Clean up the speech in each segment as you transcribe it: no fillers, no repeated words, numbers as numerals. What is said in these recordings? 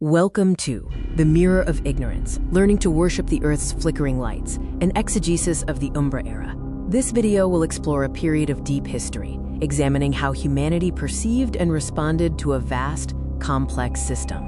Welcome to the Mirror of Ignorance, learning to worship the Earth's flickering lights, an exegesis of the Umbra era. This video will explore a period of deep history, examining how humanity perceived and responded to a vast, complex system.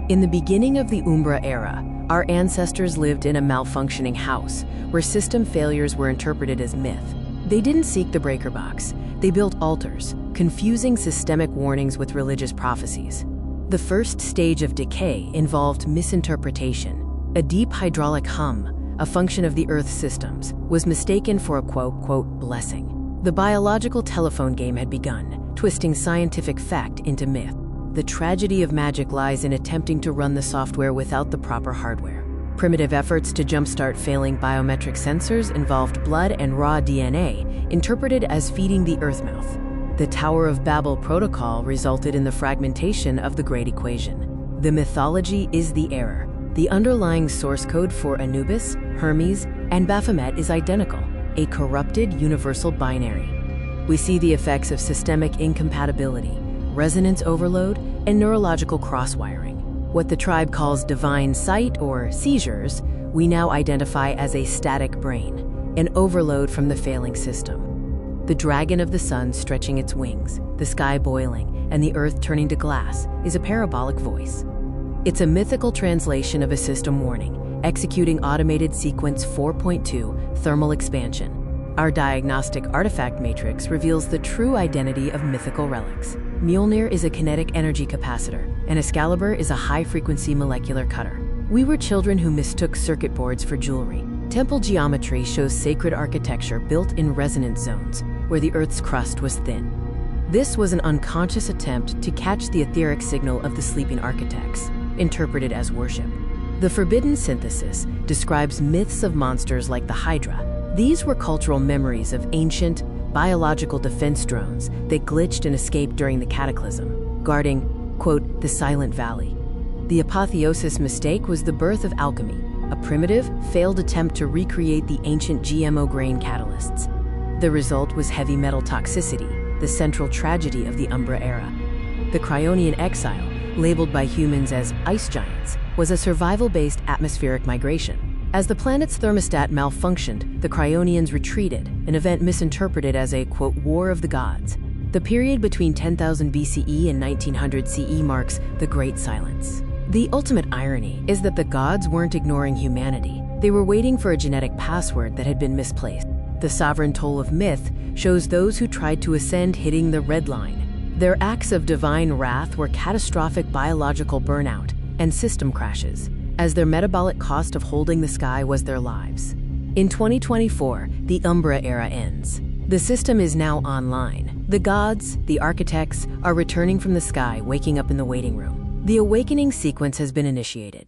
In the beginning of the Umbra era, our ancestors lived in a malfunctioning house, where system failures were interpreted as myth. They didn't seek the breaker box, they built altars, confusing systemic warnings with religious prophecies. The first stage of decay involved misinterpretation. A deep hydraulic hum, a function of the Earth's systems, was mistaken for a quote, blessing. The biological telephone game had begun, twisting scientific fact into myth. The tragedy of magic lies in attempting to run the software without the proper hardware. Primitive efforts to jumpstart failing biometric sensors involved blood and raw DNA, interpreted as feeding the Earth mouth. The Tower of Babel protocol resulted in the fragmentation of the Great Equation. The mythology is the error. The underlying source code for Anubis, Hermes, and Baphomet is identical, a corrupted universal binary. We see the effects of systemic incompatibility, resonance overload, and neurological cross-wiring. What the tribe calls divine sight or seizures, we now identify as a static brain, an overload from the failing system. The dragon of the sun stretching its wings, the sky boiling, and the earth turning to glass is a parabolic voice. It's a mythical translation of a system warning, executing automated sequence 4.2 thermal expansion. Our diagnostic artifact matrix reveals the true identity of mythical relics. Mjolnir is a kinetic energy capacitor, and Excalibur is a high-frequency molecular cutter. We were children who mistook circuit boards for jewelry. Temple geometry shows sacred architecture built in resonance zones, where the Earth's crust was thin. This was an unconscious attempt to catch the etheric signal of the sleeping architects, interpreted as worship. The Forbidden Synthesis describes myths of monsters like the Hydra. These were cultural memories of ancient, biological defense drones that glitched and escaped during the cataclysm, guarding, quote, the Silent Valley. The apotheosis mistake was the birth of alchemy, a primitive, failed attempt to recreate the ancient GMO grain catalysts. The result was heavy metal toxicity, the central tragedy of the Umbra era. The Cryonian exile, labeled by humans as ice giants, was a survival-based atmospheric migration. As the planet's thermostat malfunctioned, the Cryonians retreated, an event misinterpreted as a, quote, war of the gods. The period between 10,000 BCE and 1900 CE marks the Great Silence. The ultimate irony is that the gods weren't ignoring humanity. They were waiting for a genetic password that had been misplaced. The sovereign toll of myth shows those who tried to ascend hitting the red line. Their acts of divine wrath were catastrophic biological burnout and system crashes, as their metabolic cost of holding the sky was their lives. In 2024, the Umbra era ends. The system is now online. The gods, the architects, are returning from the sky, waking up in the waiting room. The awakening sequence has been initiated.